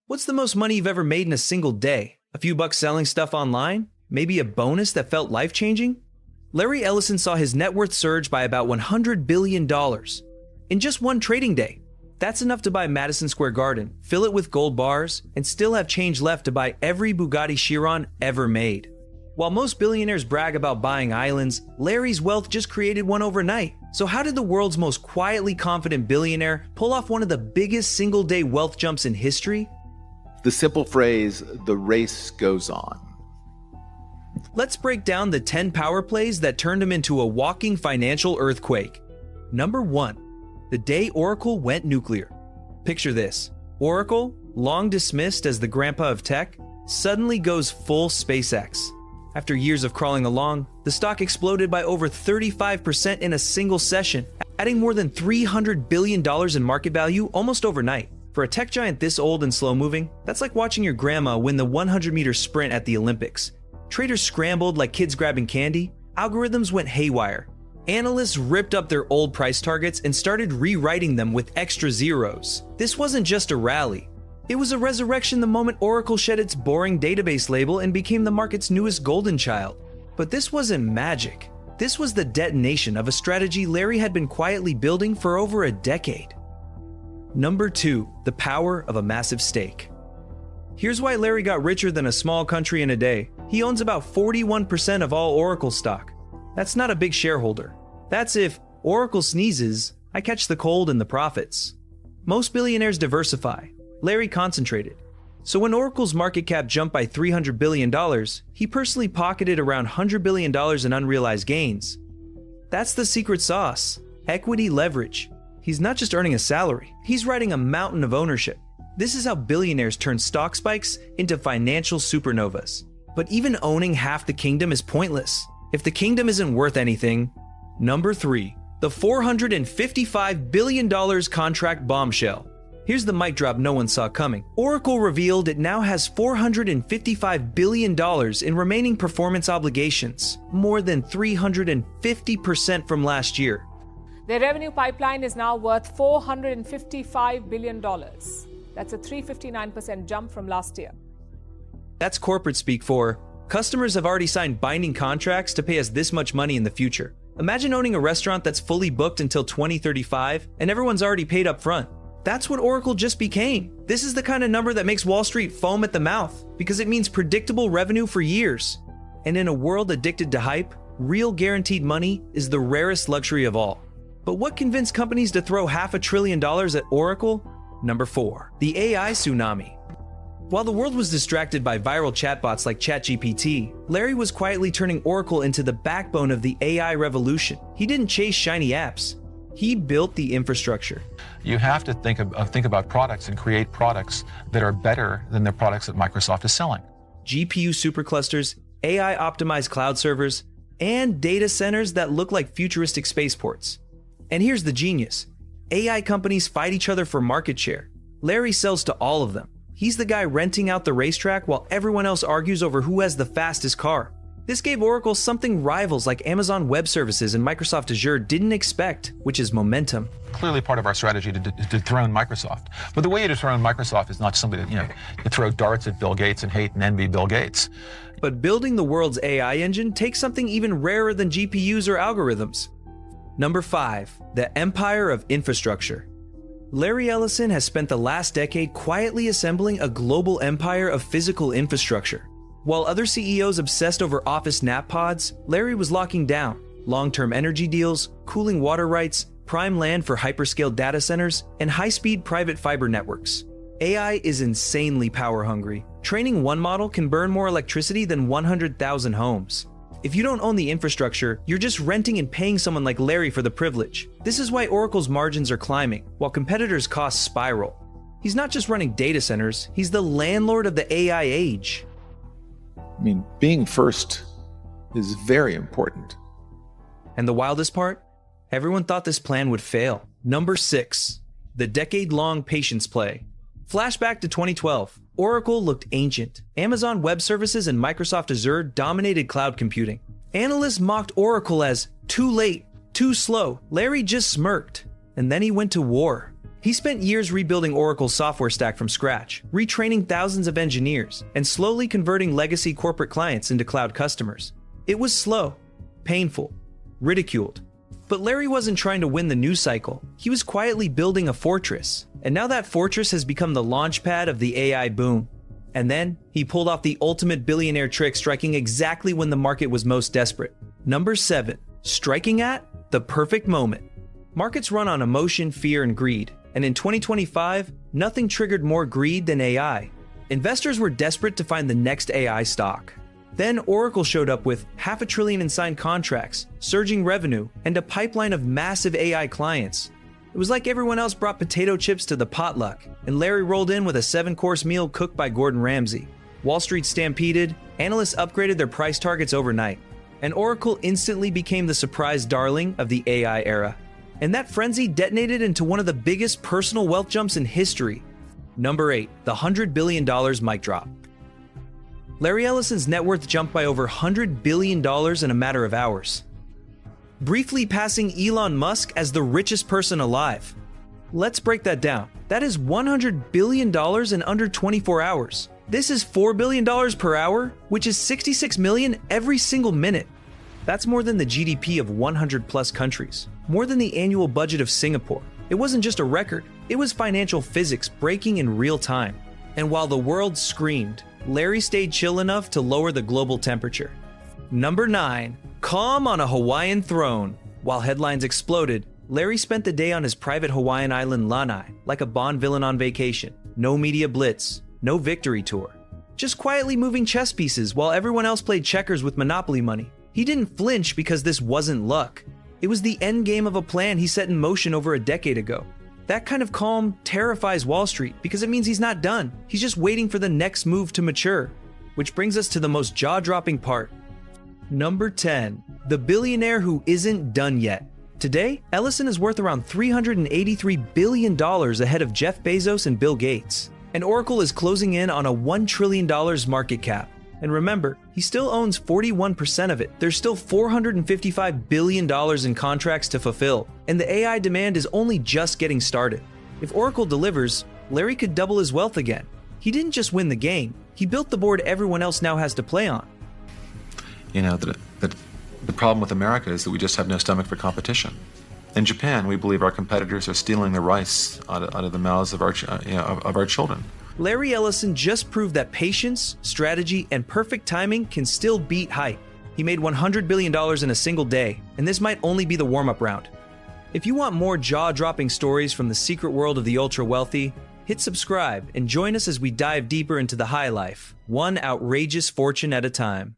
What's the most money you've ever made in a single day? A few bucks selling stuff online? Maybe a bonus that felt life-changing? Larry Ellison saw his net worth surge by about $100 billion in just one trading day. That's enough to buy Madison Square Garden, fill it with gold bars, and still have change left to buy every Bugatti Chiron ever made. While most billionaires brag about buying islands, Larry's wealth just created one overnight. So how did the world's most quietly confident billionaire pull off one of the biggest single-day wealth jumps in history? The simple phrase, the race goes on. Let's break down the 10 power plays that turned him into a walking financial earthquake. Number 1. The day Oracle went nuclear. Picture this. Oracle, long dismissed as the grandpa of tech, suddenly goes full SpaceX. After years of crawling along, the stock exploded by over 35% in a single session, adding more than $300 billion in market value almost overnight. For a tech giant this old and slow-moving, that's like watching your grandma win the 100-meter sprint at the Olympics. Traders scrambled like kids grabbing candy, algorithms went haywire. Analysts ripped up their old price targets and started rewriting them with extra zeros. This wasn't just a rally. It was a resurrection the moment Oracle shed its boring database label and became the market's newest golden child. But this wasn't magic. This was the detonation of a strategy Larry had been quietly building for over a decade. Number 2. The power of a massive stake. Here's why Larry got richer than a small country in a day. He owns about 41% of all Oracle stock. That's not a big shareholder. That's if Oracle sneezes, I catch the cold and the profits. Most billionaires diversify. Larry concentrated. So when Oracle's market cap jumped by $300 billion, he personally pocketed around $100 billion in unrealized gains. That's the secret sauce. Equity leverage. He's not just earning a salary, he's riding a mountain of ownership. This is how billionaires turn stock spikes into financial supernovas. But even owning half the kingdom is pointless if the kingdom isn't worth anything. Number 3. The $455 billion contract bombshell. Here's the mic drop no one saw coming. Oracle revealed it now has $455 billion in remaining performance obligations, more than 350% from last year. Their revenue pipeline is now worth $455 billion. That's a 359% jump from last year. That's corporate speak for, customers have already signed binding contracts to pay us this much money in the future. Imagine owning a restaurant that's fully booked until 2035 and everyone's already paid up front. That's what Oracle just became. This is the kind of number that makes Wall Street foam at the mouth because it means predictable revenue for years. And in a world addicted to hype, real guaranteed money is the rarest luxury of all. But what convinced companies to throw $500 billion at Oracle? Number 4. The AI Tsunami. While the world was distracted by viral chatbots like ChatGPT, Larry was quietly turning Oracle into the backbone of the AI revolution. He didn't chase shiny apps. He built the infrastructure. You have to think about products and create products that are better than the products that Microsoft is selling. GPU superclusters, AI-optimized cloud servers, and data centers that look like futuristic spaceports. And here's the genius. AI companies fight each other for market share. Larry sells to all of them. He's the guy renting out the racetrack while everyone else argues over who has the fastest car. This gave Oracle something rivals like Amazon Web Services and Microsoft Azure didn't expect, which is momentum. Clearly part of our strategy to dethrone Microsoft. But the way you dethrone Microsoft is not somebody to throw darts at Bill Gates and hate and envy Bill Gates. But building the world's AI engine takes something even rarer than GPUs or algorithms. Number 5. The Empire of Infrastructure. Larry Ellison has spent the last decade quietly assembling a global empire of physical infrastructure. While other CEOs obsessed over office nap pods, Larry was locking down long-term energy deals, cooling water rights, prime land for hyperscale data centers, and high-speed private fiber networks. AI is insanely power-hungry. Training one model can burn more electricity than 100,000 homes. If you don't own the infrastructure, you're just renting and paying someone like Larry for the privilege. This is why Oracle's margins are climbing, while competitors' costs spiral. He's not just running data centers, he's the landlord of the AI age. I mean, being first is very important. And the wildest part? Everyone thought this plan would fail. Number 6. The decade-long patience play. Flashback to 2012. Oracle looked ancient. Amazon Web Services and Microsoft Azure dominated cloud computing. Analysts mocked Oracle as too late, too slow. Larry just smirked. And then he went to war. He spent years rebuilding Oracle's software stack from scratch, retraining thousands of engineers, and slowly converting legacy corporate clients into cloud customers. It was slow, painful, ridiculed. But Larry wasn't trying to win the news cycle. He was quietly building a fortress. And now that fortress has become the launchpad of the AI boom. And then, he pulled off the ultimate billionaire trick, striking exactly when the market was most desperate. Number 7. Striking at the perfect moment. Markets run on emotion, fear, and greed. And in 2025, nothing triggered more greed than AI. Investors were desperate to find the next AI stock. Then Oracle showed up with $500 billion in signed contracts, surging revenue, and a pipeline of massive AI clients. It was like everyone else brought potato chips to the potluck, and Larry rolled in with a 7-course meal cooked by Gordon Ramsay. Wall Street stampeded, analysts upgraded their price targets overnight, and Oracle instantly became the surprise darling of the AI era. And that frenzy detonated into one of the biggest personal wealth jumps in history. Number 8, the $100 billion mic drop. Larry Ellison's net worth jumped by over $100 billion in a matter of hours, briefly passing Elon Musk as the richest person alive. Let's break that down. That is $100 billion in under 24 hours. This is $4 billion per hour, which is $66 million every single minute. That's more than the GDP of 100 plus countries, more than the annual budget of Singapore. It wasn't just a record, it was financial physics breaking in real time. And while the world screamed, Larry stayed chill enough to lower the global temperature. Number 9, calm on a Hawaiian throne. While headlines exploded, Larry spent the day on his private Hawaiian island Lanai, like a Bond villain on vacation. No media blitz, no victory tour. Just quietly moving chess pieces while everyone else played checkers with Monopoly money. He didn't flinch because this wasn't luck. It was the end game of a plan he set in motion over a decade ago. That kind of calm terrifies Wall Street because it means he's not done. He's just waiting for the next move to mature. Which brings us to the most jaw-dropping part. Number 10, the billionaire who isn't done yet. Today, Ellison is worth around $383 billion ahead of Jeff Bezos and Bill Gates. And Oracle is closing in on a $1 trillion market cap. And remember, he still owns 41% of it. There's still $455 billion in contracts to fulfill, and the AI demand is only just getting started. If Oracle delivers, Larry could double his wealth again. He didn't just win the game, he built the board everyone else now has to play on. You know, the problem with America is that we just have no stomach for competition. In Japan, we believe our competitors are stealing the rice out of the mouths of our children. Larry Ellison just proved that patience, strategy, and perfect timing can still beat hype. He made $100 billion in a single day, and this might only be the warm-up round. If you want more jaw-dropping stories from the secret world of the ultra-wealthy, hit subscribe and join us as we dive deeper into the high life, one outrageous fortune at a time.